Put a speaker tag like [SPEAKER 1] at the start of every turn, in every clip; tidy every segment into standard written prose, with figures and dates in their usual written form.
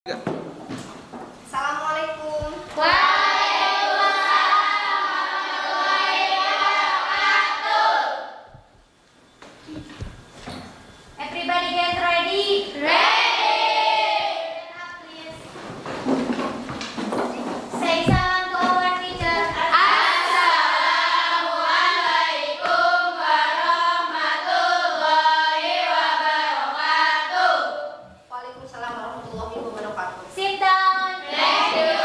[SPEAKER 1] Assalamualaikum.
[SPEAKER 2] Waalaikumsalam warahmatullahi wabarakatuh. Everybody get ready? Ready. Stand up please. Say salam to our teacher. Assalamualaikum warahmatullahi wabarakatuh.
[SPEAKER 1] Waalaikumsalam warahmatullahi wabarakatuh.
[SPEAKER 2] Sit down. Thank you.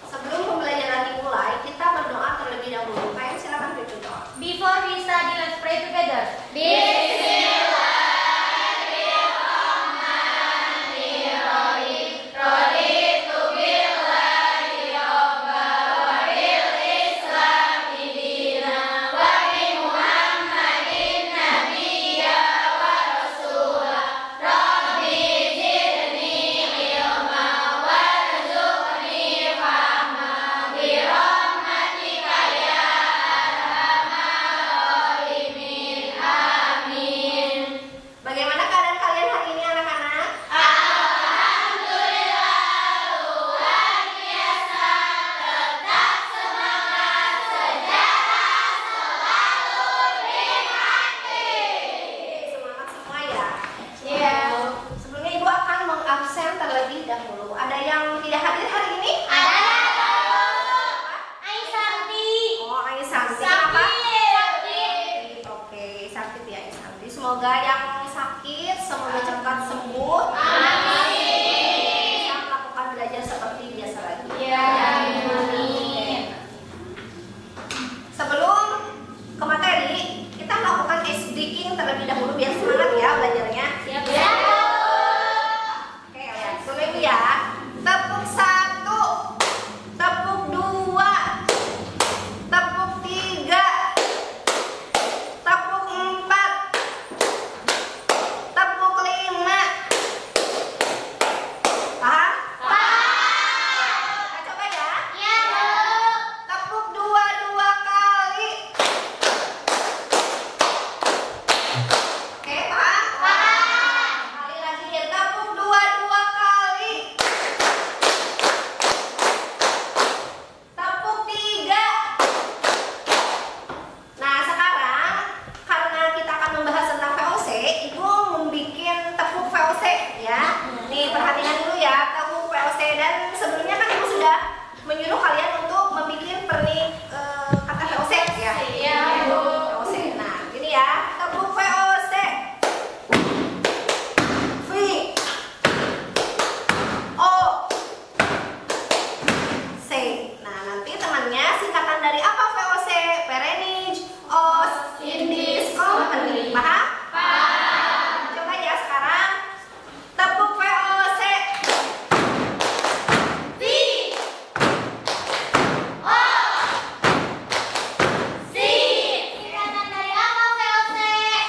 [SPEAKER 1] Sebelum pembelajaran dimulai, kita berdoa terlebih dahulu. Ayo silakan pimpin doa.
[SPEAKER 2] Before we study, let's pray together. Bismillahirrahmanirrahim. Raditu billahi rabba wa bil islami dina wa bi Muhammadin nabiyya wa rasula. Rabbi zidni ilma warzuqni fahma bi rahmatika ya arhamar rahimin. Amin.
[SPEAKER 1] Bagaimana keadaan kalian hari ini anak-anak?
[SPEAKER 2] Alhamdulillah luar biasa, tetap semangat, sejarah selalu diingati.
[SPEAKER 1] Semangat semua ya.
[SPEAKER 2] Iya.
[SPEAKER 1] Sebelumnya Ibu akan mengabsen terlebih dahulu. Ada yang tidak hadir hari ini?
[SPEAKER 2] Ada Aisanti.
[SPEAKER 1] Oh, Ai Santi.
[SPEAKER 2] Sakit.
[SPEAKER 1] Oke, sakit ya Ai Santi. Semoga yang sakit semoga cepat sembuh.
[SPEAKER 2] Amin.
[SPEAKER 1] Bisa melakukan belajar seperti biasa lagi.
[SPEAKER 2] Ya, amin.
[SPEAKER 1] Sebelum ke materi, kita melakukan ice breaking terlebih dahulu biar semangat ya belajarnya.
[SPEAKER 2] Siap.
[SPEAKER 1] Oke, lihat dulu Ibu ya. Tepuk 1, tepuk 2, tepuk 3, tepuk 4, tepuk 5. Paham? Kita coba ya.
[SPEAKER 2] Ya, Bu.
[SPEAKER 1] Tepuk 2 kali. Oke, paham? Kali lagi ya, tepuk 2 kali. Tepuk 3. Nah, sekarang karena kita akan membahas tentang VOC, Ibu membuat tepuk VOC ya. Nih, perhatikan dulu ya, tepuk VOC. Dan sebelumnya kan Ibu sudah menyuruh kalian untuk membuat kata VOC ya.
[SPEAKER 2] Iya, Bu.
[SPEAKER 1] VOC. Nah, ini ya, tepuk VOC. V O C. Nah, nanti temannya singkatan dari apa VOC? Parentage, OS, Indis, Company. Paham? Coba ya sekarang. Tepuk VOC.
[SPEAKER 2] V O C. Singkatan dari apa VOC?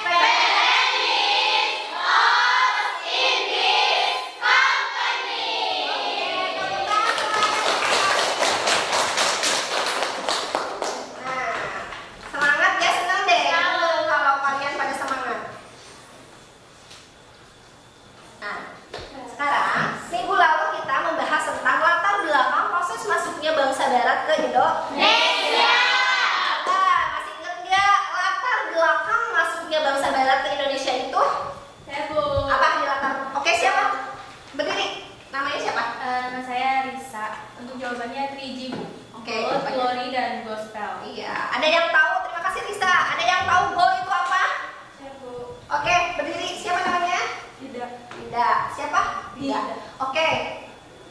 [SPEAKER 2] Parentage, OS, Indis, Company.
[SPEAKER 1] Nah, semangat ya, senang deh kalau kalian pada semangat. Nah, sekarang minggu lalu kita membahas tentang latar belakang proses masuknya bangsa Barat ke Indonesia. Nah, masih ingat nggak latar belakang masuknya bangsa Barat ke Indonesia itu?
[SPEAKER 2] Saya, Bu.
[SPEAKER 1] Apa di latar? Oke, siapa? Berdiri. Namanya siapa?
[SPEAKER 3] Nama saya Risa. Untuk jawabannya 3G, Bu.
[SPEAKER 1] Oke,
[SPEAKER 3] Gold,
[SPEAKER 1] jawabannya.
[SPEAKER 3] Glory, dan Gospel.
[SPEAKER 1] Iya. Ada yang tahu? Terima kasih Risa. Ada yang tahu goal itu apa?
[SPEAKER 3] Saya, Bu.
[SPEAKER 1] Oke, berdiri. Siapa namanya?
[SPEAKER 3] Tidak.
[SPEAKER 1] Tidak. Siapa?
[SPEAKER 3] Tidak.
[SPEAKER 1] Oke.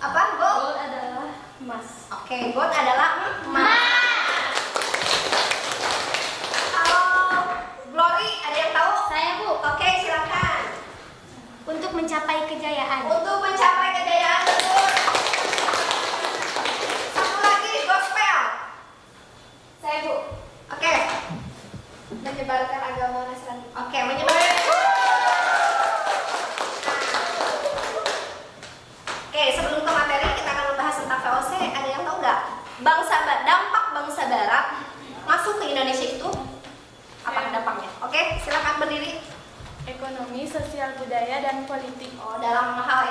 [SPEAKER 1] Apa? Goal?
[SPEAKER 3] Gold adalah emas.
[SPEAKER 1] Oke, goal adalah emas. Kalau glory ada yang tahu?
[SPEAKER 2] Saya, Bu.
[SPEAKER 1] Oke, silakan.
[SPEAKER 2] Untuk mencapai kejayaan.
[SPEAKER 1] Untuk mencapai kejayaan betul. Satu lagi gospel.
[SPEAKER 2] Saya, Bu.
[SPEAKER 1] Oke.
[SPEAKER 2] Menyebarkan agama Nasrani.
[SPEAKER 1] Oke, menyebar. Oke, sebelum ke materi kita akan membahas tentang VOC. Ada yang tahu nggak? Dampak bangsa Barat masuk ke Indonesia itu apa dampaknya? Oke, silakan berdiri.
[SPEAKER 3] Ekonomi, sosial budaya, dan politik.
[SPEAKER 1] Oh, dalam hal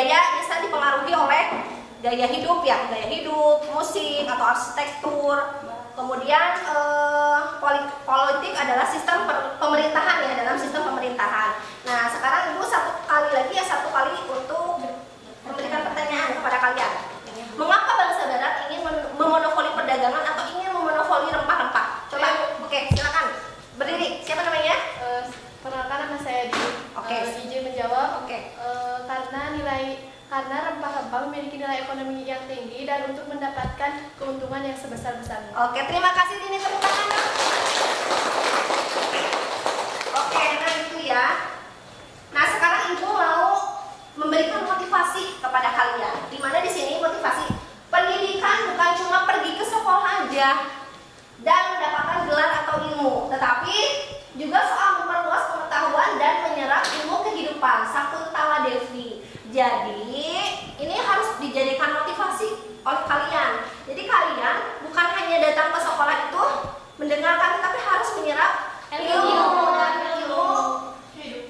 [SPEAKER 1] budaya bisa dipengaruhi oleh gaya hidup ya, gaya hidup, musik atau arsitektur. Kemudian politik adalah sistem pemerintahan ya, dalam sistem pemerintahan. Nah, sekarang Ibu satu kali untuk memberikan pertanyaan kepada kalian. Mengapa bangsa Barat ingin memonopoli perdagangan atau ingin memonopoli rempah-rempah? Coba, oke, silakan berdiri. Siapa namanya?
[SPEAKER 3] Perkenalkan, nama saya Di.
[SPEAKER 1] Oke.
[SPEAKER 3] Izin menjawab.
[SPEAKER 1] Oke.
[SPEAKER 3] Karena rempah-rempah memiliki nilai ekonomi yang tinggi dan untuk mendapatkan keuntungan yang sebesar-besarnya.
[SPEAKER 1] Oke, terima kasih Dini, tepuk tangan. Oke, nah itu ya. Nah, sekarang Ibu mau memberikan motivasi kepada kalian. Dimana di sini motivasi pendidikan bukan cuma pergi ke sekolah aja dan mendapatkan gelar atau ilmu, tetapi juga soal memperluas pengetahuan dan menyerap ilmu kehidupan. Sakuntala Devi. Jadi ini harus dijadikan motivasi oleh kalian. Jadi kalian bukan hanya datang ke sekolah itu mendengarkan, tetapi harus menyerap ilmu dan ilmu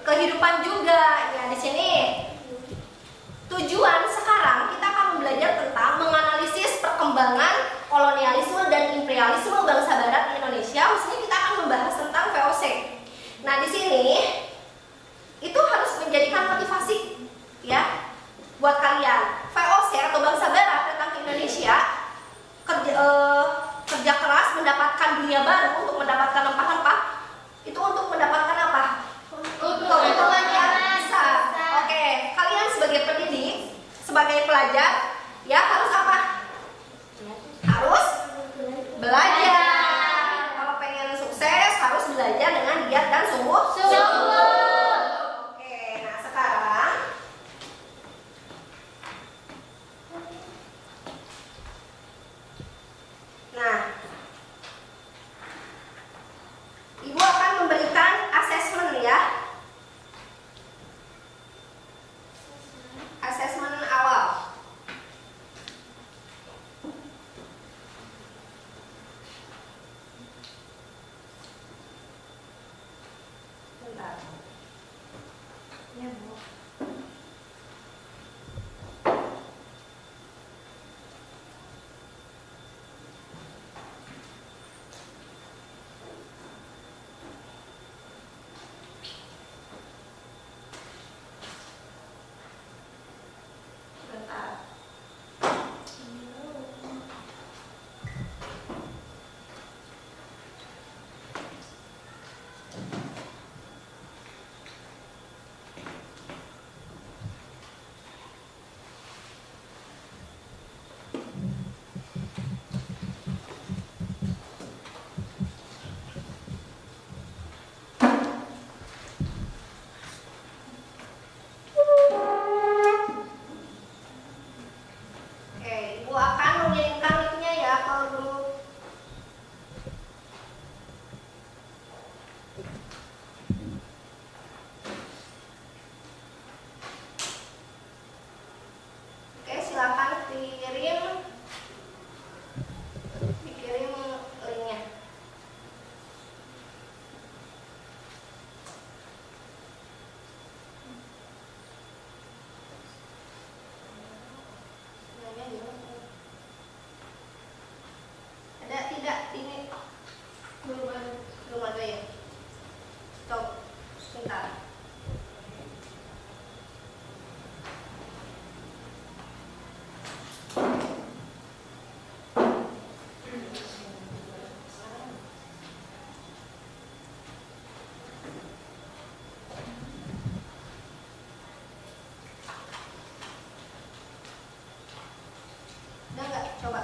[SPEAKER 1] kehidupan juga. Ya, di sini tujuan sekarang kita akan belajar tentang menganalisis perkembangan kolonialisme dan imperialisme bangsa Barat di Indonesia. Maksudnya kita akan membahas tentang VOC. Nah, di sini itu harus menjadikan motivasi ya buat kalian. VOC atau bangsa Barat datang ke Indonesia, kerja keras mendapatkan dunia baru untuk mendapatkan rempah-rempah. Itu untuk mendapatkan apa? Keuntungan yang besar. Oke, kalian sebagai pendidik, sebagai pelajar, ya harus apa? Harus belajar. Kalau pengen sukses harus belajar dengan giat dan sungguh-sungguh. Oke, nah sekarang Ibu akan memberikan asesmen ya. Asesmen awal. Bentar. Ya, Bu. Bentar. Oke, Ibu akan mengirimkan linknya ya ke grup. Oke, silakan dikirim linknya. Ada tidak ini belum ada ya? Stop, sebentar. Udah nggak? Coba.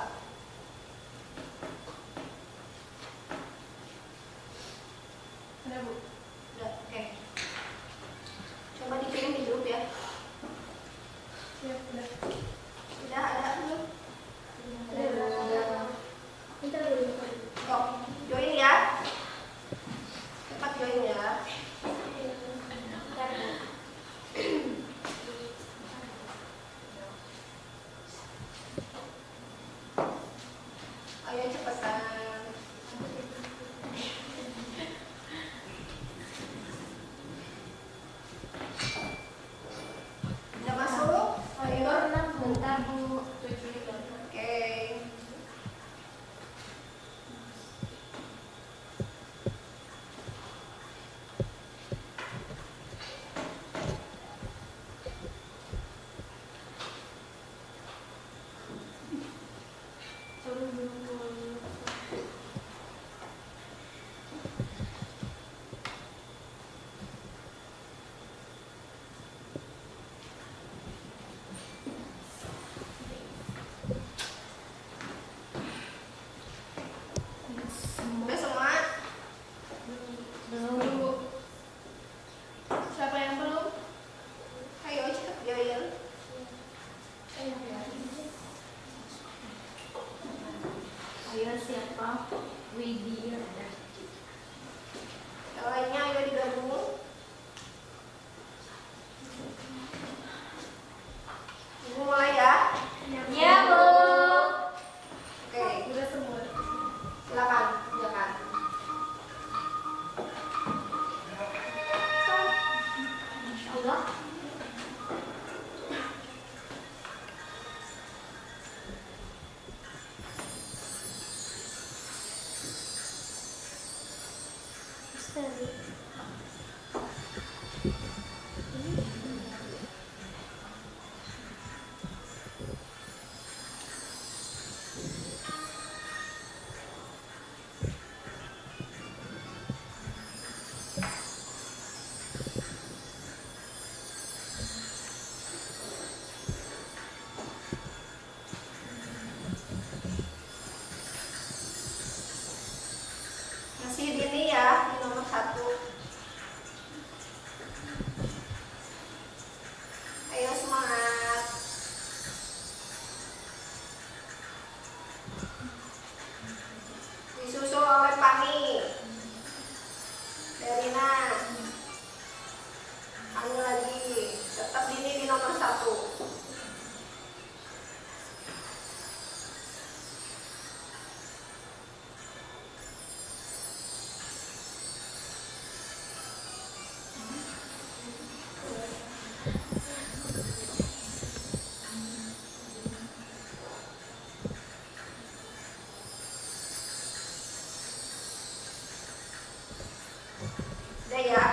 [SPEAKER 2] Ayo siapa? Widya.
[SPEAKER 1] Yang lainnya ayo digabung. Ibu mulai ya.
[SPEAKER 2] Ya, Bu.
[SPEAKER 1] Oke,
[SPEAKER 3] Udah semua.
[SPEAKER 1] silakan, silakan.
[SPEAKER 2] Allah.
[SPEAKER 1] Masih dini ya, di nomor 1. Ayo semangat. Disusul oleh Pani, Darina, Pani lagi. Tetap dini di nomor 1. Udah ya.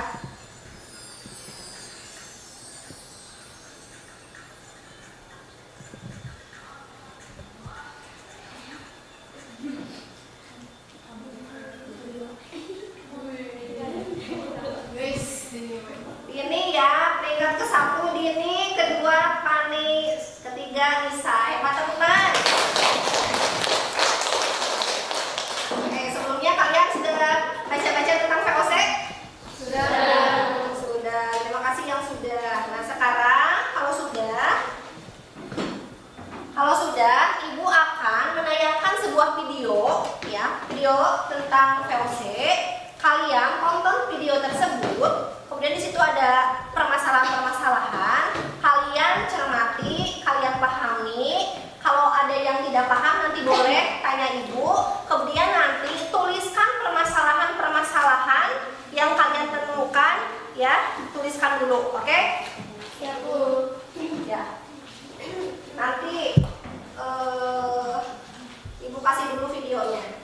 [SPEAKER 1] Dini ya, peringkat ke-1 Dini, kedua Pani, ketiga Nisa. Hebat teman. Oke, sebelumnya kalian sudah baca-baca tentang VOC?
[SPEAKER 3] Sudah.
[SPEAKER 1] Sudah. Terima kasih yang sudah. Nah, sekarang kalau sudah, Ibu akan menayangkan sebuah video ya, video tentang VOC. Kalian tonton video tersebut. Kemudian di situ ada permasalahan-permasalahan. Kalian cermati, kalian pahami. Kalau ada yang tidak paham nanti boleh tanya Ibu. Kemudian nanti tuliskan permasalahan-permasalahan yang kalian temukan ya, tuliskan dulu, oke?
[SPEAKER 2] Ya, Bu.
[SPEAKER 1] Ya. Nanti Ibu kasih dulu videonya.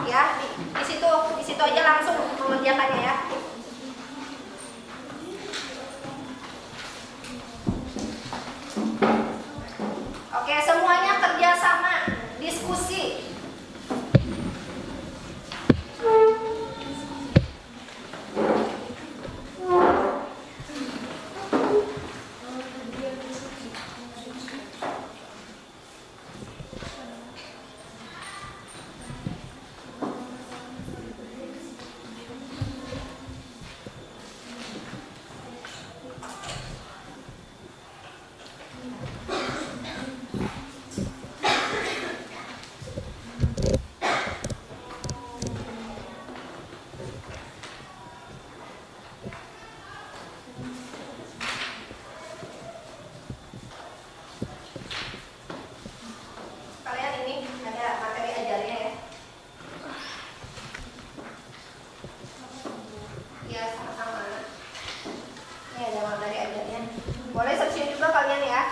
[SPEAKER 1] ya. Di situ aja langsung mengerjakannya ya. Oke, semuanya kerja sama, diskusi. Kalian ini ada materi ajarnya ya. Iya, sama-sama. Ini ada materi ajarnya. Boleh searching juga kalian ya.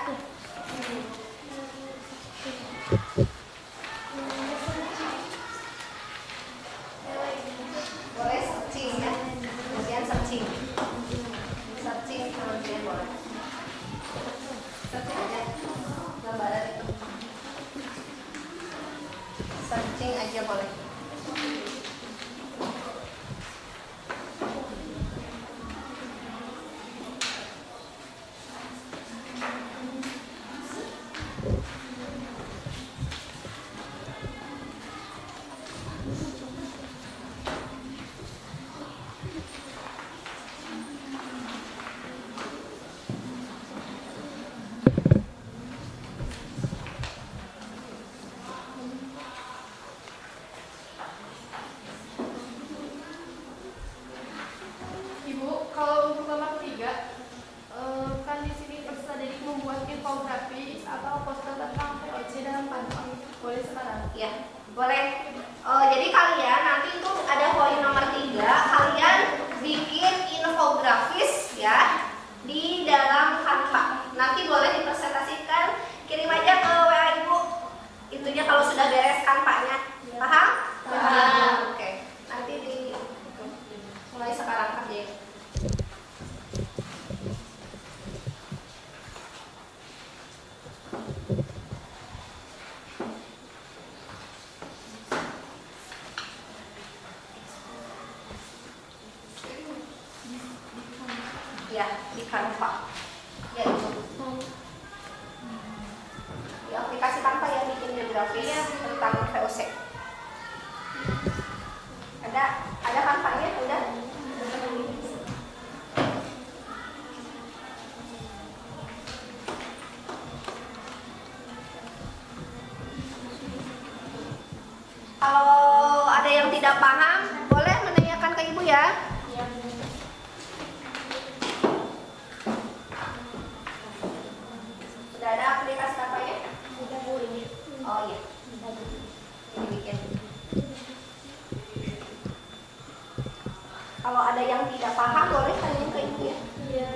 [SPEAKER 1] Boleh searching ya. Kalian searching. Searching sama kalian boleh. Searching aja gambaran itu. Searching aja boleh.
[SPEAKER 3] Ibu, kalau untuk nomor 3, kan di sini peserta didik membuat infografis atau poster tentang VOC dalam pantang. Boleh sekarang?
[SPEAKER 1] Ya, boleh. Jadi kalian nanti itu ada poin nomor 3, kalian bikin infografis ya di dalam Canva. Nanti boleh dipresentasikan, kirim aja ke WA Ibu. Itunya kalau sudah beres Canva-nya. Paham?
[SPEAKER 3] Paham.
[SPEAKER 1] Oke. Nanti mulai sekarang kerjain. Ya, di Canva. Ya itu. Di aplikasi Canva ya bikin grafis tentang VOC. Ada Canva-nya udah. Kalau ada yang tidak paham, boleh menanyakan ke Ibu ya. Sudah ada aplikasi Canva-nya?
[SPEAKER 2] Udah Bu ini.
[SPEAKER 1] Oh iya. Ini bikin. Kalau ada yang tidak paham, boleh tanya ke Ibu ya.
[SPEAKER 2] Iya.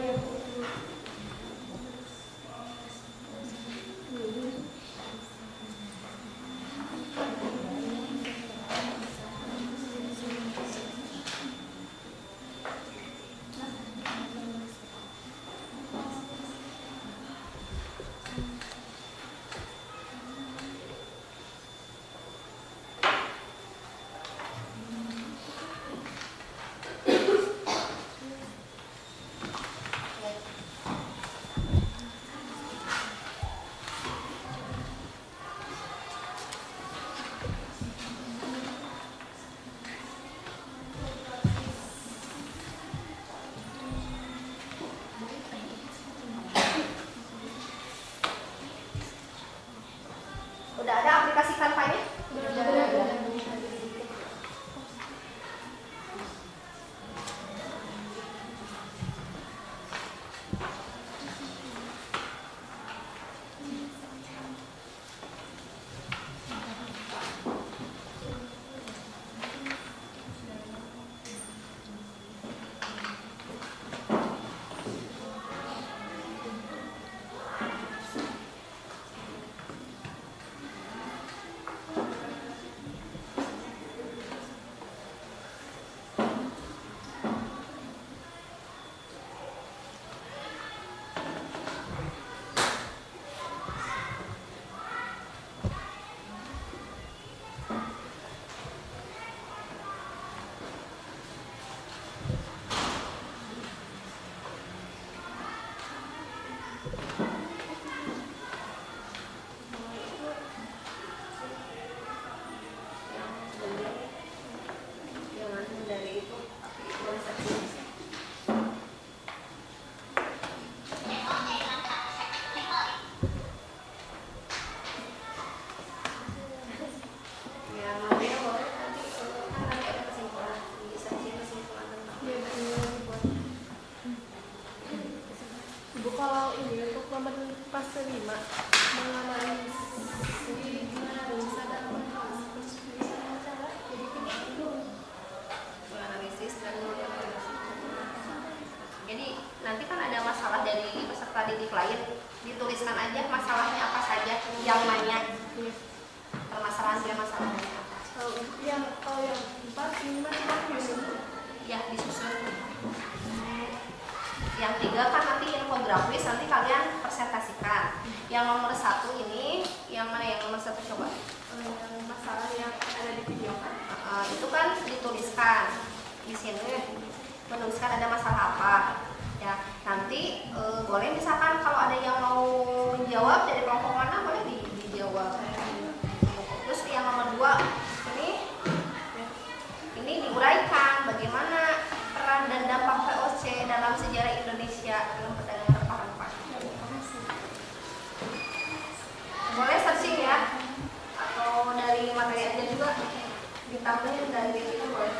[SPEAKER 1] tuliskan aja masalahnya apa saja yang nanya. Permasalahan dia masalahnya apa.
[SPEAKER 3] Kalau yang 4 ini
[SPEAKER 1] Ya, disusun. Yang 3 kan nanti infografis, nanti kalian presentasikan. Yang nomor 1 ini, yang mana yang nomor 1 coba?
[SPEAKER 3] yang masalah yang ada di video kan?
[SPEAKER 1] Itu kan dituliskan di sini, menuliskan ada masalah apa. Ya, nanti boleh misalkan kalau ada yang mau menjawab dari kelompok mana boleh dijawab. Terus yang nomor 2 ini diuraikan bagaimana peran dan dampak VOC dalam sejarah Indonesia dalam perdagangan rempah-rempah. Boleh searching ya, atau dari materi aja juga ditambahin dari itu boleh.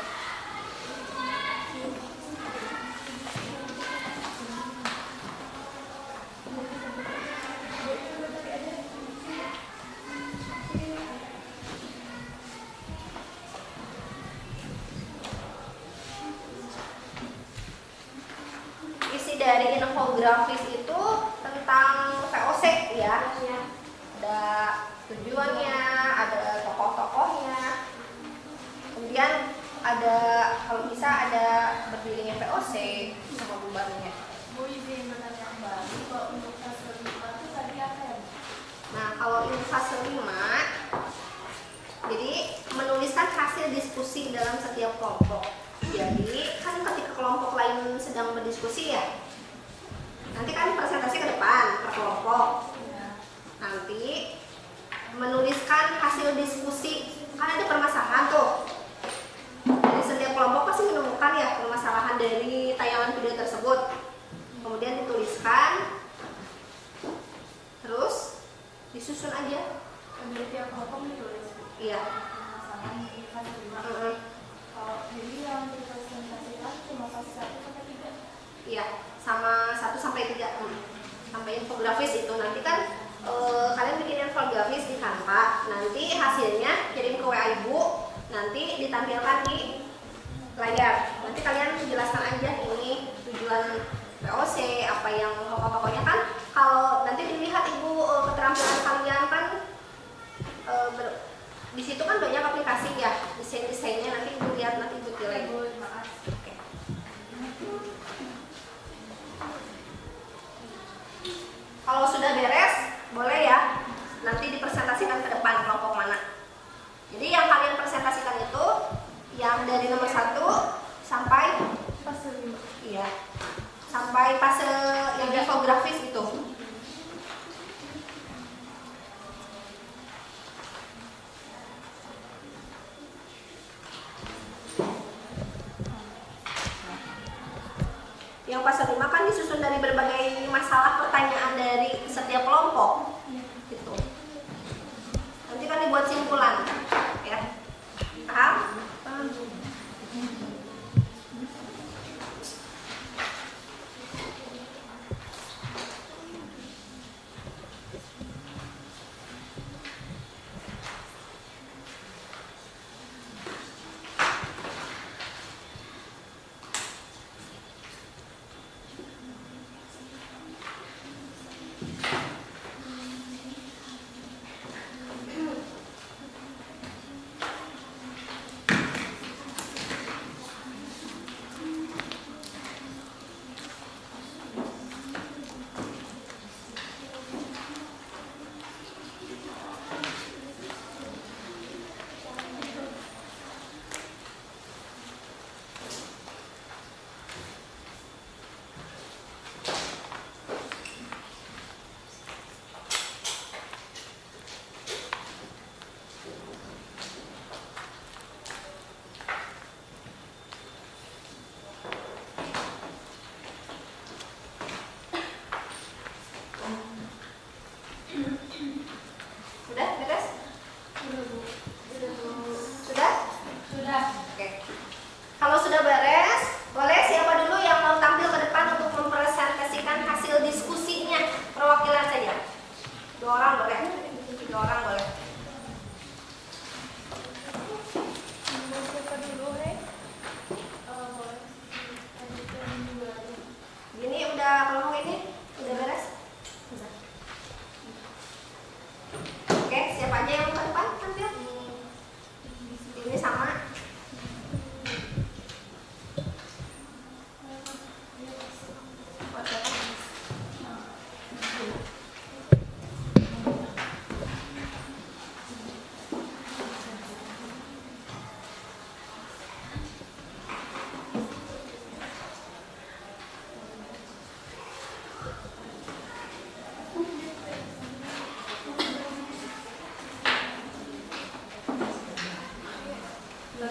[SPEAKER 1] Dari infografis itu tentang VOC ya, ada tujuannya, ada tokoh-tokohnya, kemudian ada kalau bisa ada berdirinya VOC sama bubarnya.
[SPEAKER 3] Bu izin bertanya kembali, kalau untuk fase 5 itu tadi apa ya?
[SPEAKER 1] Nah kalau ini fase 5, jadi menuliskan hasil diskusi dalam setiap kelompok. Jadi kan ketika kelompok lain sedang berdiskusi ya, nanti kan presentasi ke depan per kelompok. Nanti menuliskan hasil diskusi, kan ada permasalahan tuh. Jadi setiap kelompok pasti menemukan ya permasalahan dari tayangan video tersebut. Kemudian dituliskan, terus disusun aja.
[SPEAKER 3] Dari tiap kelompok ditulis.
[SPEAKER 1] Iya.
[SPEAKER 3] Masalah di fase 5. Jadi yang dipresentasikan cuma fase 1 sampai 3.
[SPEAKER 1] Iya, sama 1 sampai 3. Sampai infografis itu nanti kan kalian bikin infografis di Canva. Nanti hasilnya kirim ke WA ibu, nanti ditampilkan di layar. Nanti kalian jelaskan aja ini tujuan VOC, apa yang pokoknya kan kalau nanti dilihat ibu keterampilan kalian kan di situ kan banyak aplikasi ya, desain-desainnya nanti ibu lihat, nanti ibu pilih. Oke. Kalau sudah beres, boleh ya nanti dipresentasikan ke depan kelompok mana. Jadi yang kalian presentasikan itu yang dari nomor 1 sampai
[SPEAKER 3] Fase 5.
[SPEAKER 1] iya, sampai fase yang infografis itu. Yang fase 5 kan disusun dari berbagai masalah pertanyaan dari setiap kelompok. Gitu. Nanti kan dibuat simpulan, ya. Paham?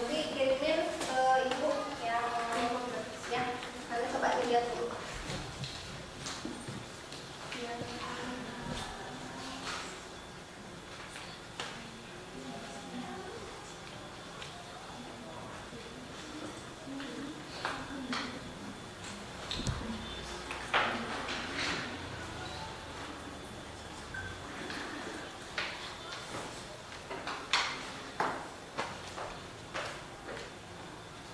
[SPEAKER 1] nanti kirimin ke ibu yang ya. Nanti coba dilihat dulu.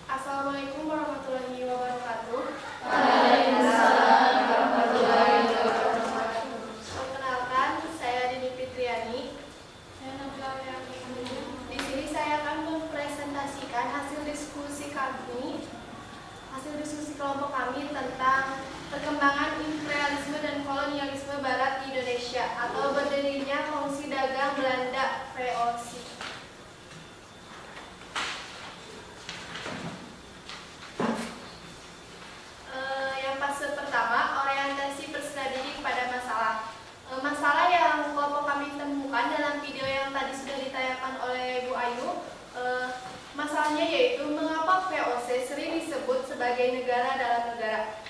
[SPEAKER 3] Assalamualaikum warahmatullahi wabarakatuh.
[SPEAKER 2] Waalaikumsalam warahmatullahi wabarakatuh.
[SPEAKER 3] Perkenalkan, saya Dini Fitriani. Saya Nabila Wiyani. Di sini saya akan mempresentasikan hasil diskusi kelompok kami tentang perkembangan imperialisme dan kolonialisme Barat di Indonesia atau berdirinya Kongsi Dagang Belanda (VOC). Pertama, orientasi peserta didik pada masalah. Masalah yang kelompok kami temukan dalam video yang tadi sudah ditayangkan oleh Bu Ayu, masalahnya yaitu mengapa VOC sering disebut sebagai negara dalam negara.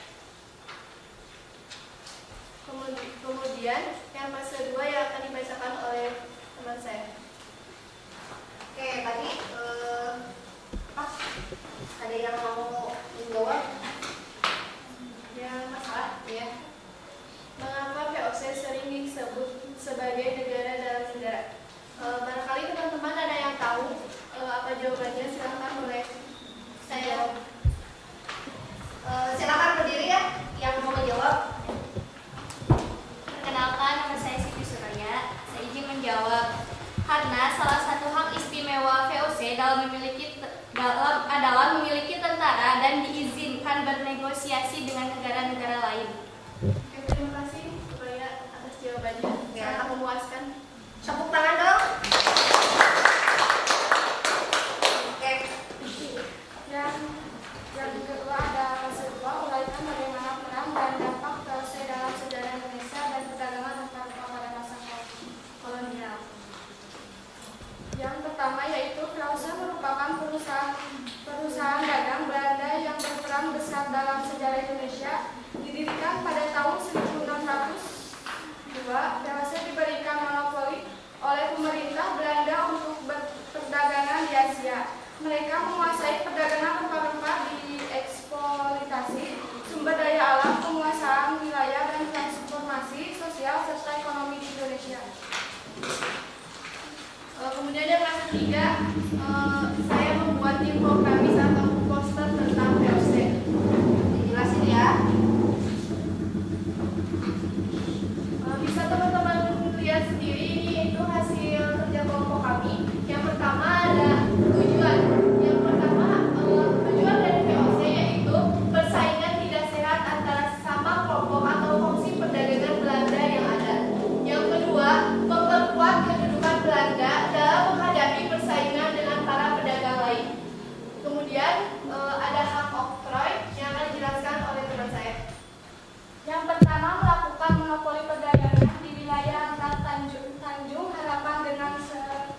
[SPEAKER 3] Kemudian yang fase 2 yang akan dibacakan oleh teman saya.
[SPEAKER 1] Oke, tadi ada yang mau menjawab?
[SPEAKER 3] Yang masalah ya, mengapa VOC sering disebut sebagai negara dalam negara? Barangkali teman-teman ada yang tahu apa jawabannya, silahkan boleh saya.
[SPEAKER 1] Silakan berdiri ya, yang mau menjawab.
[SPEAKER 2] Perkenalkan, nama saya Siti Suraya. Saya izin menjawab. Karena salah satu hak istimewa VOC adalah memiliki tentara dan diizinkan bernegosiasi dengan negara-negara lain.
[SPEAKER 3] Oke, terima kasih supaya atas jawabannya.
[SPEAKER 1] Ya.
[SPEAKER 3] Sangat memuaskan.
[SPEAKER 1] Tepuk tangan dong. Oke.
[SPEAKER 3] Yang kedua ada fase 2, uraikan bagaimana perang dan dampak VOC dalam sejarah Indonesia dan perdagangan antar pada masa kolonial. Yang pertama yaitu VOC merupakan perusahaan dagang Belanda yang berperan besar dalam sejarah Indonesia. Didirikan pada tahun 1602, VOC diberikan monopoli oleh pemerintah Belanda untuk perdagangan di Asia. Mereka menguasai perdagangan rempah-rempah, dieksploitasi sumber daya alam, penguasaan wilayah, dan transformasi sosial serta ekonomi di Indonesia. Kemudian yang ketiga, saya membuat infogramis atau poster tentang VOC.
[SPEAKER 1] Dijelasin ya.
[SPEAKER 3] Bisa teman-teman lihat sendiri, ini itu hasil kerja kelompok kami. Yang pertama ada tujuan. Yang pertama, tujuan dari VOC yaitu persaingan tidak sehat antara sesama kelompok atau fungsi perdagangan Belanda yang ada. Yang kedua, memperkuat kedudukan Belanda dalam menghadapi persaingan dengan para pedagang lain. Kemudian ada hak oktroy yang akan dijelaskan oleh teman saya. Yang pertama, melakukan monopoli perdagangan di wilayah antara Tanjung Harapan dengan Selat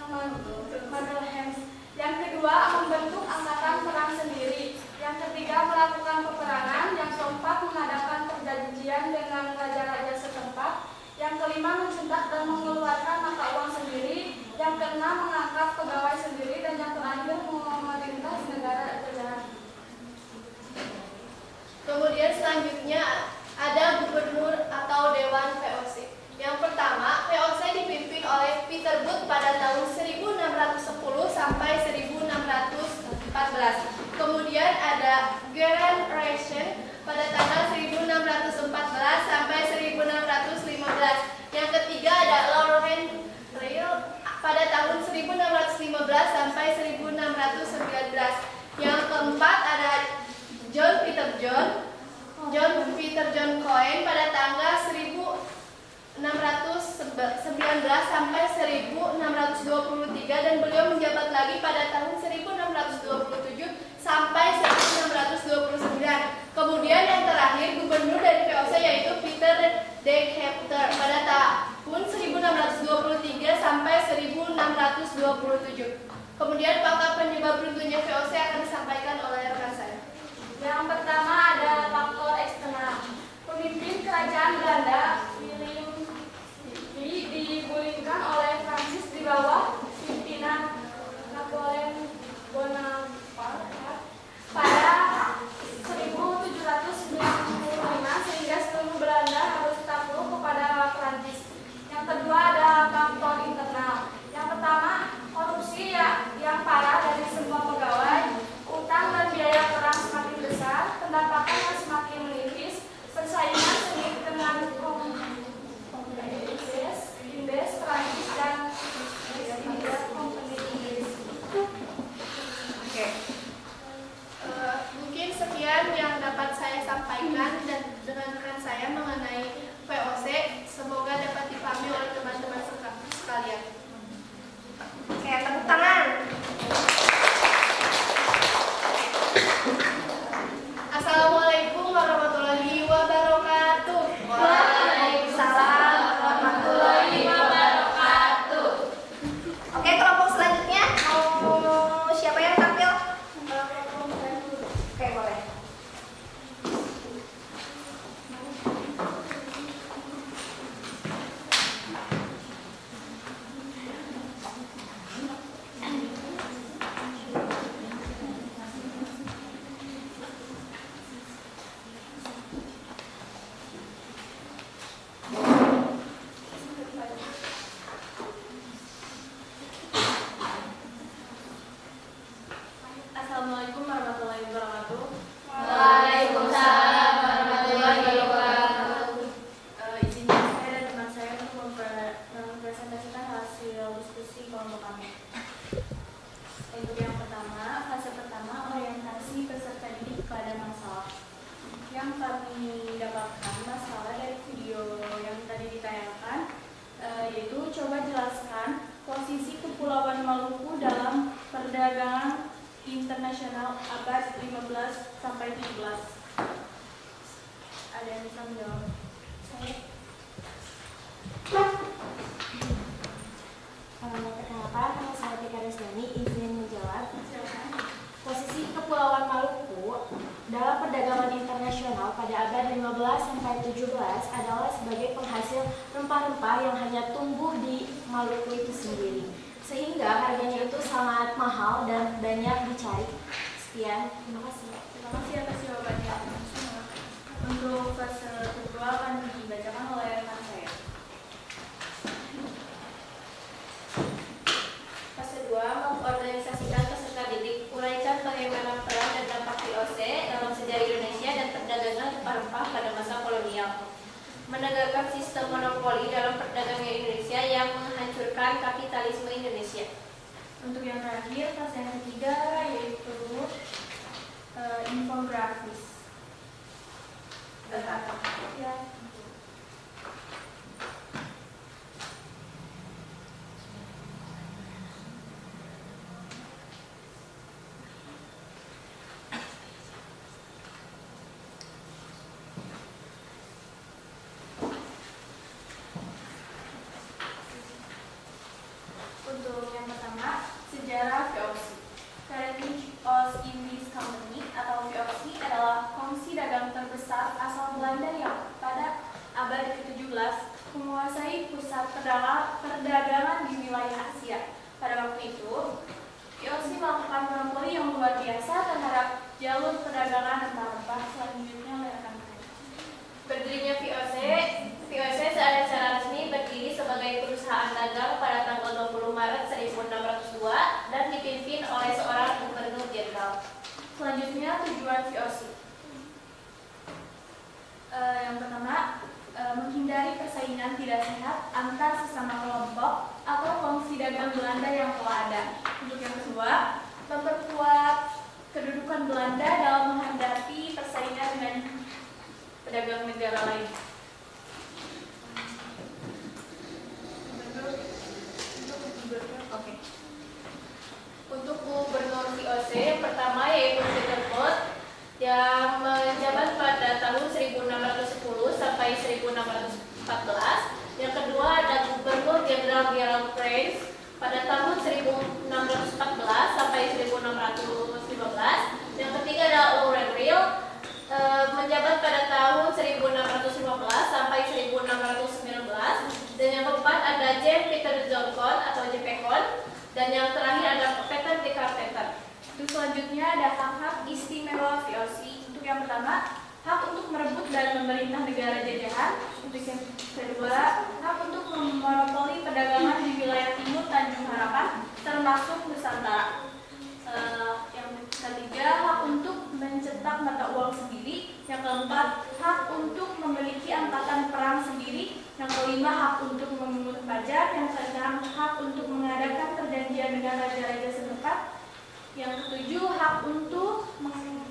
[SPEAKER 3] Magellan. Yang kedua, membentuk angkatan perang sendiri. Yang ketiga, melakukan peperangan. Yang keempat, mengadakan perjanjian dengan raja-raja setempat. Yang kelima, mencetak dan mengeluarkan mata uang sendiri. Yang keenam, mengangkat pegawai sendiri. Dan yang terakhir, memerintah negara jajahan. Kemudian selanjutnya ada gubernur atau dewan VOC. Yang pertama, VOC dipimpin oleh Peter Booth pada tahun 1610 sampai 1614. Kemudian ada Grand Ration pada tanggal 1614 sampai 1615. Yang ketiga ada Laurent Rail pada tahun 1615 sampai 1619. Yang keempat ada John Peter John Cohen pada tanggal 1619 sampai 1623 dan beliau menjabat lagi pada tahun 1627 sampai 1629. Kemudian yang terakhir gubernur dari VOC yaitu Peter de Kepter pada tahun 1623 sampai 1627. Kemudian fakta penyebab Assalamualaikum warahmatullahi wabarakatuh.
[SPEAKER 2] Waalaikumsalam warahmatullahi wabarakatuh.
[SPEAKER 3] Izinkan saya dan teman saya untuk mempresentasikan hasil diskusi kelompok kami. Untuk yang pertama, fase pertama orientasi peserta didik pada masalah. Yang kami dapatkan masalah dari video yang tadi ditayangkan, yaitu coba jelaskan posisi Kepulauan Maluku dalam perdagangan internasional abad 15 sampai 17. Ada yang bisa menjawab? Saya.
[SPEAKER 4] Perkenalkan, nama saya Tika Resdani, izin menjawab.
[SPEAKER 3] Silakan.
[SPEAKER 4] Posisi Kepulauan Maluku dalam perdagangan internasional pada abad 15 sampai 17 adalah sebagai penghasil rempah-rempah yang hanya tumbuh di Maluku itu sendiri, sehingga harganya itu sangat mahal dan banyak dicari. Sekian, terima kasih.
[SPEAKER 3] Terima kasih atas jawabannya. Untuk fase kedua akan dibacakan oleh rekan saya.
[SPEAKER 5] Fase 2, mengorganisasikan peserta didik, uraikan bagaimana peran dan dampak VOC dalam sejarah Indonesia dan perdagangan rempah-rempah pada masa kolonial. Menegakkan sistem monopoli dalam perdagangan Indonesia yang menghancurkan kapitalisme Indonesia.
[SPEAKER 3] Untuk yang terakhir, fase yang ketiga yaitu infografis. Ya. Untuk yang pertama, sejarah VOC. Heritage of Indies Company atau VOC adalah kongsi dagang terbesar asal Belanda yang pada abad ke-17 menguasai pusat perdagangan di wilayah Asia. Pada waktu itu, VOC melakukan monopoli yang luar biasa terhadap jalur perdagangan rempah-rempah. Selanjutnya oleh rekan saya.
[SPEAKER 5] Berdirinya VOC secara resmi berdiri sebagai perusahaan dagang pada tanggal 20 Maret 1602 dan dipimpin oleh seorang gubernur jenderal.
[SPEAKER 3] Selanjutnya tujuan VOC. Yang pertama, menghindari persaingan tidak sehat antar sesama kelompok atau kongsi dagang Belanda yang telah ada. Untuk yang kedua, memperkuat kedudukan Belanda dalam menghadapi persaingan dengan pedagang negara lain.
[SPEAKER 5] Untuk gubernur VOC yang pertama yaitu Peter Bot yang menjabat pada tahun 1610 sampai 1614. Yang kedua ada Gubernur Jenderal Gerald Prince pada tahun 1614 sampai 1615. Yang ketiga ada Lauren Real menjabat pada tahun 1615 sampai 1619. Dan yang keempat ada James Peter Johnson atau JP-Con. Dan yang terakhir ada Peter de Carpenter.
[SPEAKER 3] Untuk selanjutnya ada hak-hak istimewa VOC. Untuk yang pertama, hak untuk merebut dan memerintah negara jajahan. Untuk yang kedua, hak untuk memonopoli perdagangan di wilayah timur Tanjung Harapan, termasuk Nusantara. Yang ketiga, hak untuk mencetak mata uang sendiri. Yang keempat, hak untuk memiliki angkatan perang sendiri. Yang kelima, hak untuk memungut pajak. Yang keenam, hak untuk mengadakan perjanjian dengan raja-raja setempat. Yang ketujuh, hak untuk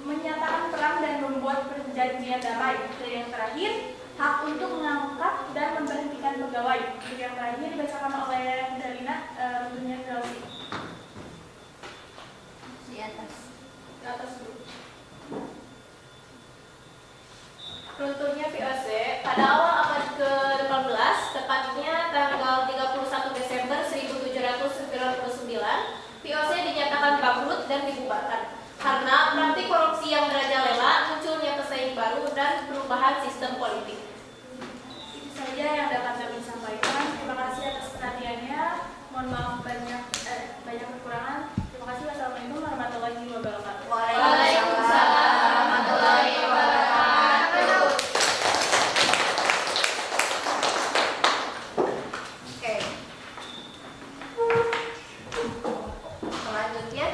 [SPEAKER 3] menyatakan perang dan membuat perjanjian damai. Dan yang terakhir, hak untuk mengangkat dan memberhentikan pegawai. Untuk yang terakhir dibacakan oleh Dalina, tentunya Dalina.
[SPEAKER 2] Di atas.
[SPEAKER 3] Di atas dulu.
[SPEAKER 5] Runtuhnya VOC pada awal abad ke-18, tepatnya tanggal 31 Desember 1799, VOC dinyatakan bangkrut dan dibubarkan karena praktik korupsi yang merajalela, munculnya pesaing baru, dan perubahan sistem politik.
[SPEAKER 3] Itu saja yang dapat kami sampaikan. Terima kasih atas perhatiannya. Mohon maaf banyak kekurangan. Terima kasih. Wassalamualaikum warahmatullahi wabarakatuh.
[SPEAKER 2] Waalaikumsalam warahmatullahi wabarakatuh.
[SPEAKER 1] Oke. Selanjutnya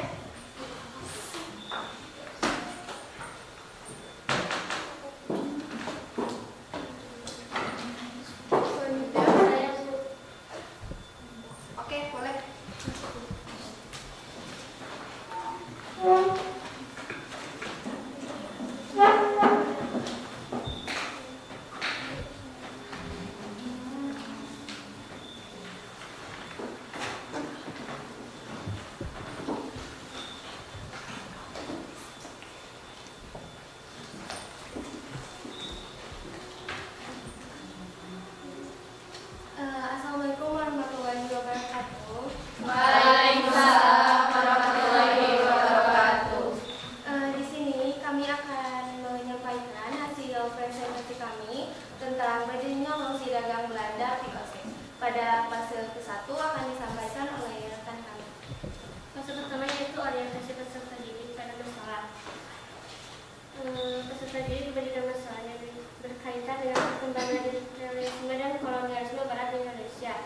[SPEAKER 6] sendiri diberikan masalah yang berkaitan dengan perkembangan imperialisme dan kolonialisme Barat Indonesia.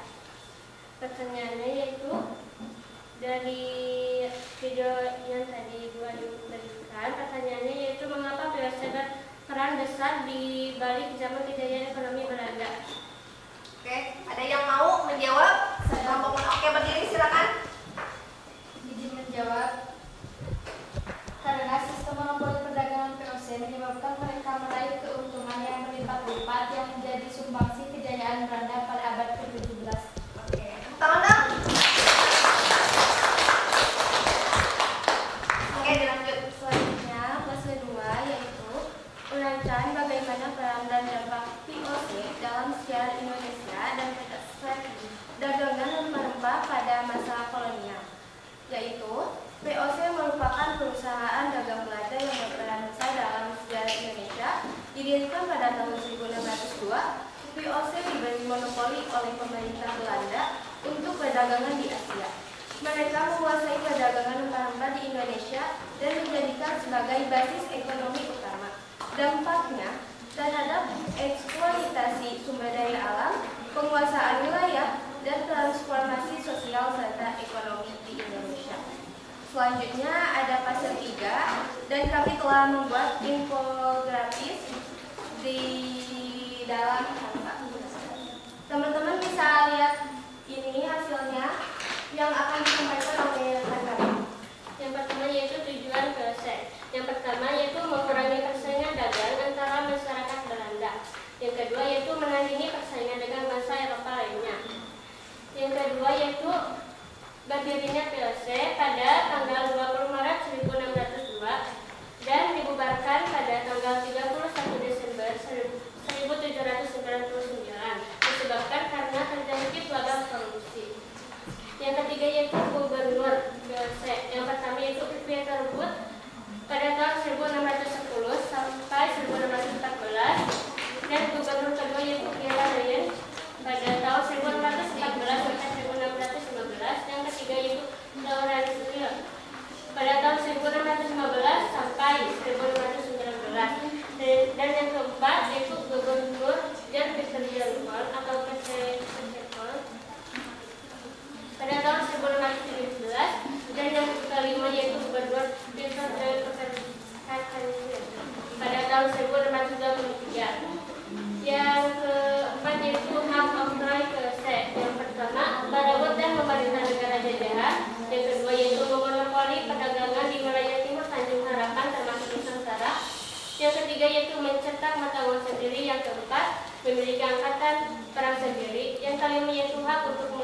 [SPEAKER 6] Pertanyaannya yaitu dari video yang tadi gua berikan, pertanyaannya yaitu mengapa VOC berperan besar di balik zaman kejayaan ekonomi Belanda?
[SPEAKER 1] Oke, ada yang mau menjawab? Oke, berdiri silakan.
[SPEAKER 4] Izin menjawab. Karena sistem monopoli perdagangan VOC menyebabkan mereka meraih keuntungan yang berlipat-lipat yang menjadi sumbangsi kejayaan Belanda pada abad ke-17.
[SPEAKER 1] Oke, tepuk tangan dong. Oke, dilanjut.
[SPEAKER 6] Selanjutnya, fase 2 yaitu urancaan bagaimana peran dan dampak VOC dalam sejarah Indonesia dan strategi dagangan rempah-rempah pada masa kolonial, yaitu VOC merupakan perusahaan dagang Belanda yang berperan besar dalam sejarah Indonesia. Didirikan pada tahun 1602, VOC diberi monopoli oleh pemerintah Belanda untuk perdagangan di Asia. Mereka menguasai perdagangan rempah-rempah di Indonesia dan menjadikan sebagai basis ekonomi utama. Dampaknya terhadap eksploitasi sumber daya alam, penguasaan wilayah, dan transformasi sosial serta ekonomi di Indonesia. Selanjutnya ada fase 3 dan kami telah membuat infografis di dalam Canva. Teman-teman bisa lihat ini hasilnya yang akan disampaikan oleh rekan kami. Yang pertama yaitu tujuan VOC. Yang pertama yaitu mengurangi persaingan dagang antara masyarakat Belanda. Yang kedua yaitu menandingi persaingan dengan bangsa Eropa lainnya. Yang kedua yaitu berdirinya VOC pada tanggal 20 Maret 1602 dan dibubarkan pada tanggal 31 Desember 1799 disebabkan karena terjangkit wabah polusi. Yang ketiga yaitu gubernur VOC. Yang pertama yaitu Pieter Wood pada tahun 1610 sampai 1614 dan gubernur kedua yaitu Pierre Ryan pada tahun 1614 sampai 1615. Yang ketiga yaitu Laurence Hill pada tahun 1615 sampai 1619. Dan yang keempat yaitu gubernur John Peter Jelford atau P.T. Jelford pada tahun 1617. Dan yang kelima yaitu gubernur Peter Jelford pada tahun 1623. Yang keempat yaitu hak oktroy VOC. Yang pertama, merebut dan memerintah negara jajahan. Yang kedua yaitu memonopoli perdagangan di wilayah timur Tanjung Harapan termasuk Nusantara. Yang ketiga yaitu mencetak mata uang sendiri. Yang keempat, memiliki angkatan perang sendiri. Yang kelima yaitu hak untuk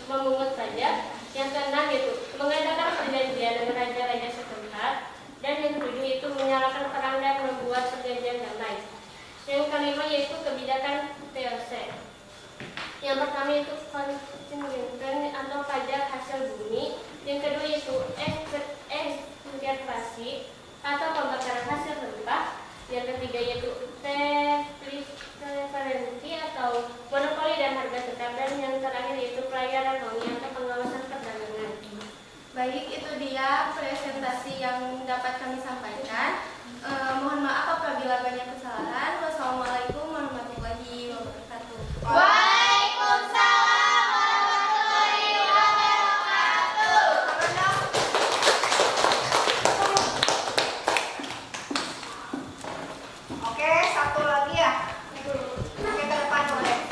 [SPEAKER 6] memungut pajak. Yang keenam yaitu mengadakan perjanjian dengan raja-raja setempat. Dan yang ketujuh yaitu menyalakan perang dan membuat perjanjian damai. Yang kelima yaitu kebijakan VOC. Yang pertama yaitu kontingenten atau pajak hasil bumi. Yang kedua yaitu ekskulpasi atau pembakaran hasil rempah. Yang ketiga yaitu preferensi atau monopoli dan harga tetap. Dan yang terakhir yaitu pelayanan romi atau pengawasan perdagangan. Baik, itu dia presentasi yang dapat kami sampaikan. Mohon maaf apabila banyak kesalahan. Wassalamualaikum warahmatullahi wabarakatuh.
[SPEAKER 1] Waalaikumsalam warahmatullahi wabarakatuh. Oke, satu lagi ya. Oke, ke depan boleh.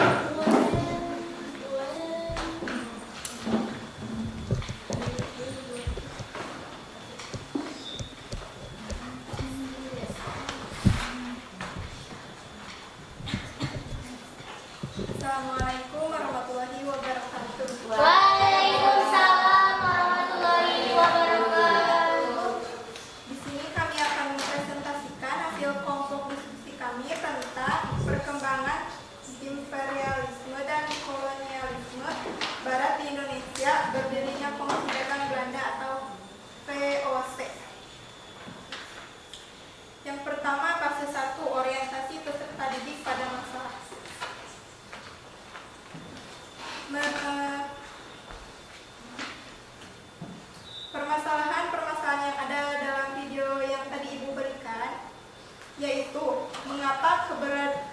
[SPEAKER 7] Kenapa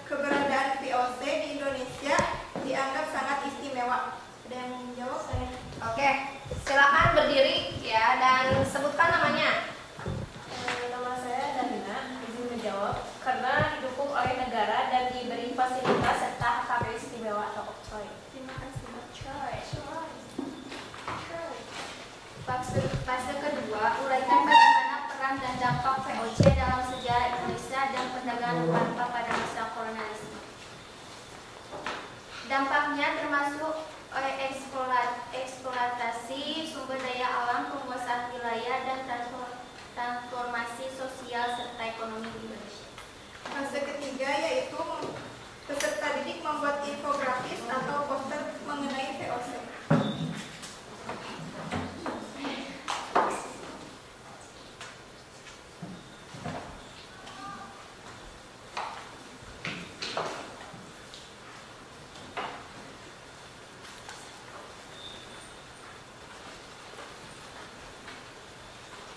[SPEAKER 7] keberadaan VOC di Indonesia dianggap sangat istimewa? Ada yang mau menjawab? Saya.
[SPEAKER 1] Oke, silakan berdiri ya dan sebutkan namanya.
[SPEAKER 5] Nama saya Davina, izin menjawab. Karena didukung oleh negara dan diberi fasilitas serta HKP istimewa atau oktroy.
[SPEAKER 6] Terima kasih, Fase kedua, uraikan bagaimana peran dan dampak VOC dalam sejarah Indonesia dan perdagangan rempah pada masa kolonialisme. Dampaknya termasuk eksploitasi sumber daya alam, penguasaan wilayah, dan transformasi sosial serta ekonomi di Indonesia.
[SPEAKER 7] Fase ketiga yaitu peserta didik membuat infografis atau poster mengenai VOC.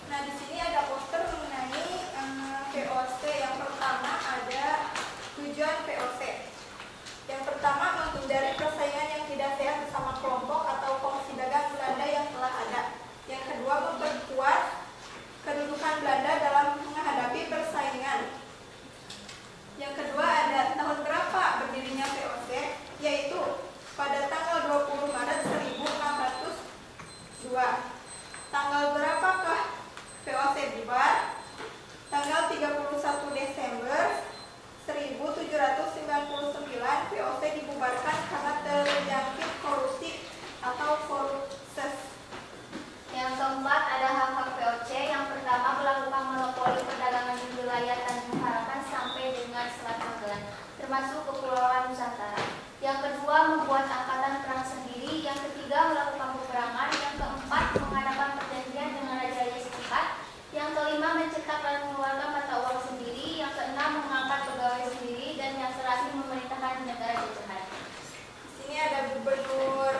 [SPEAKER 7] Nah, di sini ada poster mengenai VOC. Yang pertama ada tujuan VOC. Yang pertama, menghindari persaingan yang tidak sehat bersama kelompok atau kongsi dagang Belanda yang telah ada. Yang kedua, memperkuat kedudukan Belanda dalam menghadapi persaingan. Yang kedua, ada tahun berapa berdirinya VOC, yaitu pada tanggal 20 Maret 1602. Tanggal berapakah VOC bubar? Tanggal 31 Desember 1799 VOC dibubarkan karena terjangkit korupsi atau korupses.
[SPEAKER 6] Yang keempat ada hak-hak VOC. Yang pertama, melakukan monopoli perdagangan di wilayah Tanjung Harapan sampai dengan Selat Magelang, termasuk Kepulauan Nusantara. Yang kedua, membuat angkatan perang sendiri. Yang ketiga, melakukan peperangan. Yang keempat, mengadakan perjanjian dengan raja-raja setempat. Yang kelima, mencetak dan mengeluarkan mata uang sendiri. Yang keenam, mengangkat pegawai sendiri. Dan yang terakhir, memerintahkan negara jajahan.
[SPEAKER 7] Di sini ada gubernur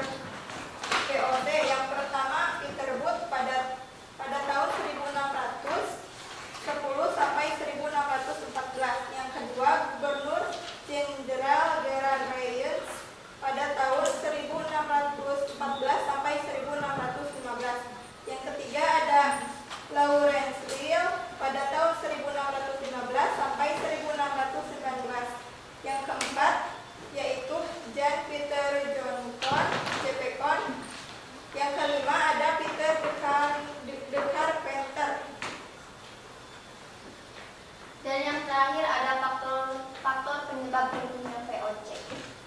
[SPEAKER 7] VOC. Yang pertama Peter Booth pada tahun 1610 sampai 1614. Yang kedua Gubernur Jenderal Gerard Reyes pada tahun 1614 sampai 1615. Yang ketiga ada Lawrence Lill pada tahun 1615 sampai 1619. Yang keempat yaitu John Peter Johnson, Cepekon. Yang kelima ada Peter de Carpenter.
[SPEAKER 6] Dan yang terakhir ada faktor penyebab tumbuhnya VOC.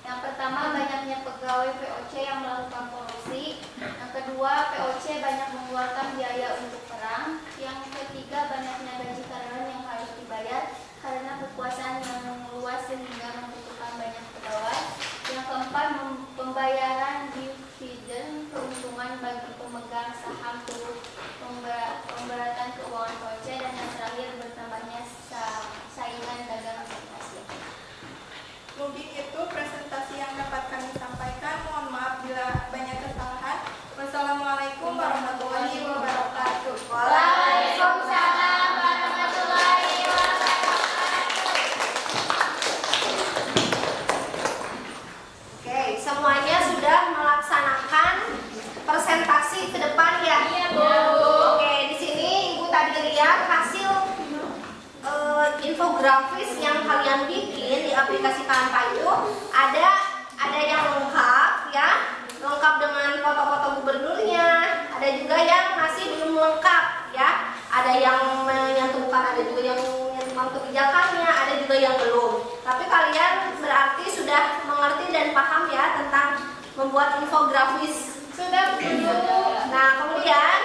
[SPEAKER 6] Yang pertama, banyaknya pegawai VOC yang melakukan korupsi. Yang kedua, VOC banyak mengeluarkan biaya untuk perang. Yang ketiga, banyaknya gaji karyawan yang harus dibayar karena kekuasaan yang luas sehingga membutuhkan banyak pegawai. Yang keempat, pembayaran dividen keuntungan bagi pemegang saham turut pemberatan keuangan VOC. Dan yang terakhir, bertambahnya saingan dagang Asia.
[SPEAKER 7] Mungkin itu presentasi yang dapat kami sampaikan. Mohon maaf bila banyak kesalahan. Wassalamualaikum warahmatullahi wabarakatuh.
[SPEAKER 6] Waalaikumsalam warahmatullahi wabarakatuh.
[SPEAKER 1] Oke, semuanya sudah melaksanakan presentasi ke depan ya? Iya, Bu. Oke, di sini Ibu tadi lihat hasil infografis yang kalian bikin di aplikasi Canva itu ada yang lengkap ya, lengkap dengan foto-foto gubernurnya, ada juga yang masih belum lengkap ya, ada yang menyantumkan, ada juga yang menyantumkan kebijakannya, ada juga yang belum. Tapi kalian berarti sudah mengerti dan paham ya tentang membuat infografis.
[SPEAKER 3] Sudah, Bu.
[SPEAKER 1] Nah, kemudian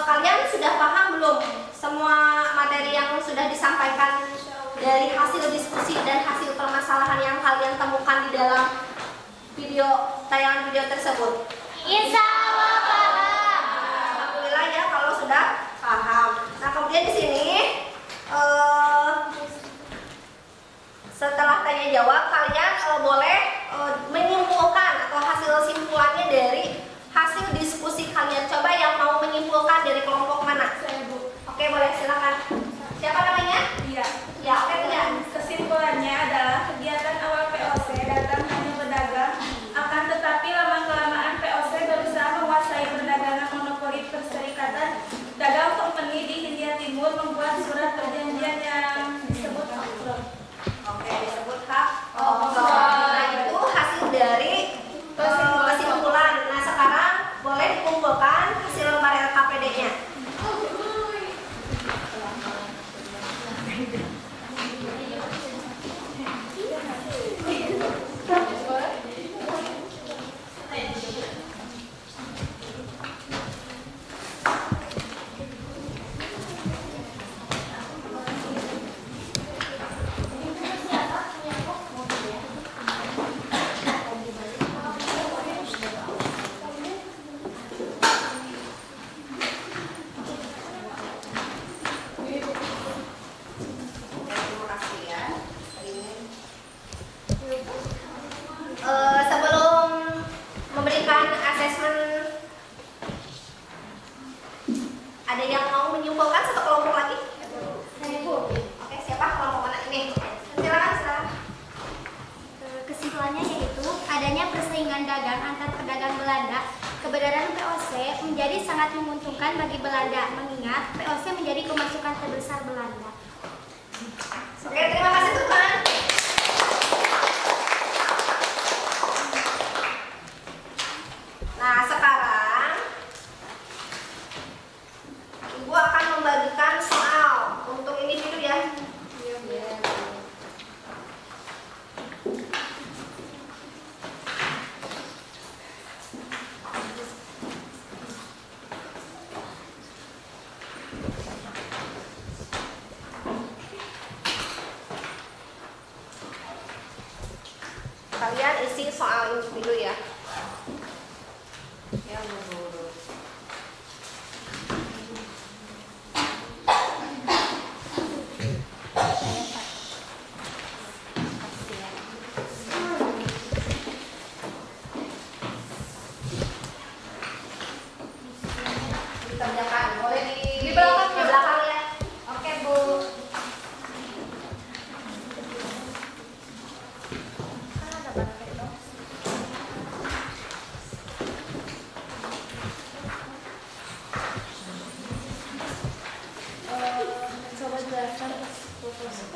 [SPEAKER 1] kalian sudah paham belum semua materi yang sudah disampaikan dari hasil diskusi dan hasil permasalahan yang kalian temukan di dalam tayangan video tersebut?
[SPEAKER 6] Insya Allah paham.
[SPEAKER 1] Alhamdulillah ya kalau sudah paham. Nah, kemudian di sini setelah tanya jawab kalian boleh menyimpulkan atau hasil simpulannya dari hasil diskusi kalian. Coba yang mau menyimpulkan dari kelompok mana?
[SPEAKER 7] Saya, Bu.
[SPEAKER 1] Oke, boleh silakan. Siapa namanya?
[SPEAKER 7] Iya.
[SPEAKER 1] Ya, oke, tidak.
[SPEAKER 7] Kesimpulannya
[SPEAKER 1] Sebelum memberikan asesmen, ada yang mau menyimpulkan satu kelompok lagi? Oke, siapa kelompok mana ini? Silakan.
[SPEAKER 8] Kesimpulannya yaitu adanya persaingan dagang antar pedagang Belanda. Keberadaan VOC menjadi sangat menguntungkan bagi Belanda, mengingat VOC menjadi pemasukan terbesar Belanda.
[SPEAKER 1] Oke, terima kasih Tuhan. Nah, sekarang Ibu akan membagikan soal untuk individu ya. Kalian isi soal individu ya. Ya, Bu. Dikerjakan, boleh di belakang ya. Oke, Bu.
[SPEAKER 4] Coba jelaskan proposal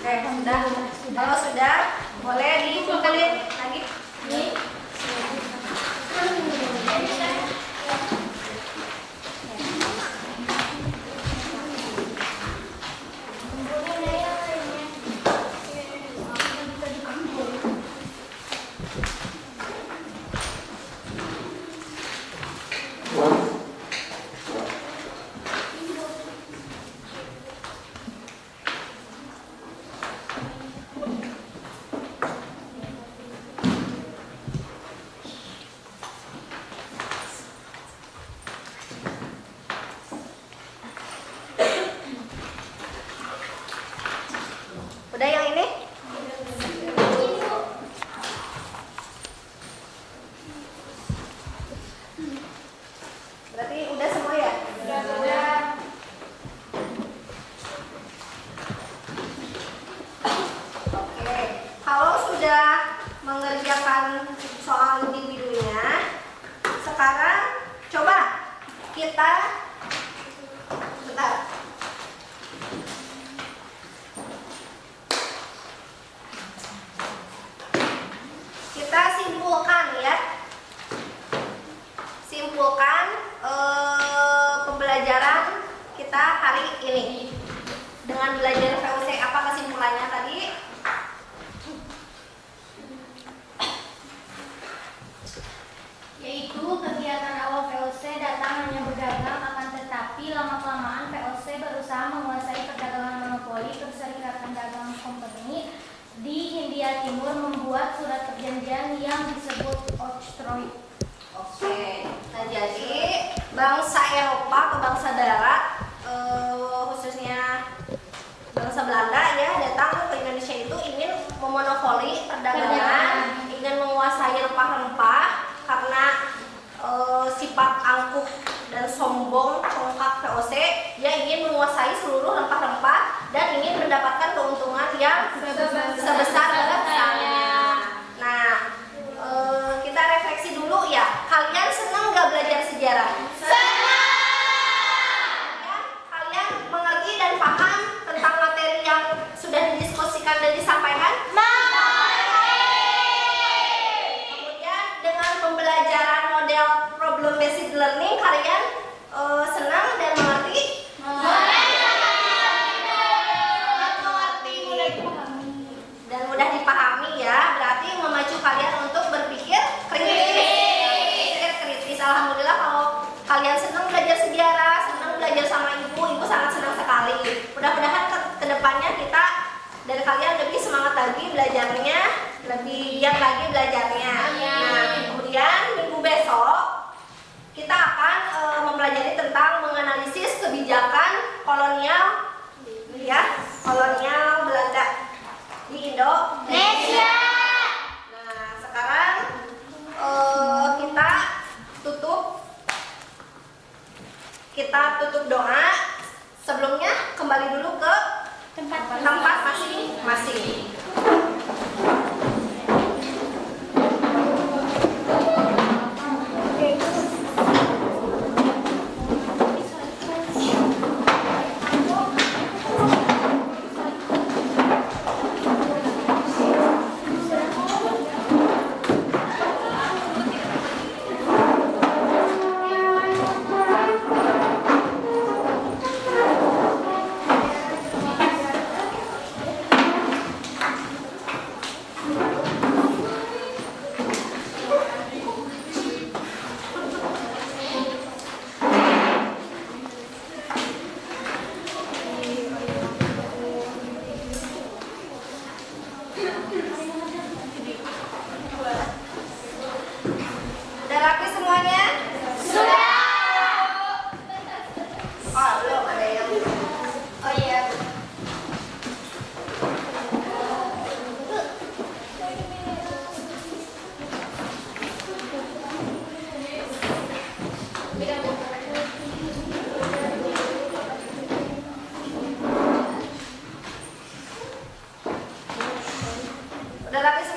[SPEAKER 1] Oke, sudah. Kalau sudah, boleh dikumpulin lagi. Udah yang ini? Berarti udah semua ya? Udah. Oke, kalau sudah mengerjakan soal individunya, sekarang coba kita bentar. Kita simpulkan ya. Simpulkan pembelajaran kita hari ini. Dengan belajar VOC, apa kesimpulannya tadi?
[SPEAKER 8] Yaitu kegiatan awal VOC datang hanya berdagang, akan tetapi lama-kelamaan VOC berusaha menguasai perdagangan monopoli Perserikatan Dagang Company di Hindia Timur, membuat surat perjanjian yang disebut Octrooi.
[SPEAKER 1] Oke, nah jadi bangsa Eropa atau bangsa Barat, khususnya bangsa Belanda ya, datang ke Indonesia itu ingin memonopoli perdagangan, ingin menguasai rempah-rempah karena sifat angkuh dan sombong pengungkap VOC. Dia ingin menguasai seluruh rempah-rempah dan ingin mendapatkan keuntungan yang sebesar-besarnya. Nah, kita refleksi dulu ya. Kalian senang nggak belajar sejarah? Senang. Ya, kalian mengerti dan paham tentang materi yang sudah didiskusikan dan disampaikan? Kemudian dengan pembelajaran model problem based learning, kalian senang dan mengerti? Dan mudah dipahami ya, berarti memacu kalian untuk berpikir kritis. Alhamdulillah kalau kalian senang belajar sejarah, senang belajar sama ibu sangat senang sekali. Mudah-mudahan kedepannya kita dari kalian lebih semangat lagi belajarnya, lebih giat lagi belajarnya. Nah, kemudian minggu besok kita akan mempelajari tentang menganalisis kebijakan kolonial ya, kolonial Belanda di Indonesia. Nah, sekarang kita tutup doa. Sebelumnya kembali dulu ke tempat masing-masing. Udah rapi semuanya? Sudah. Oh, belum ada yang. Oh iya. Udah rapi semuanya?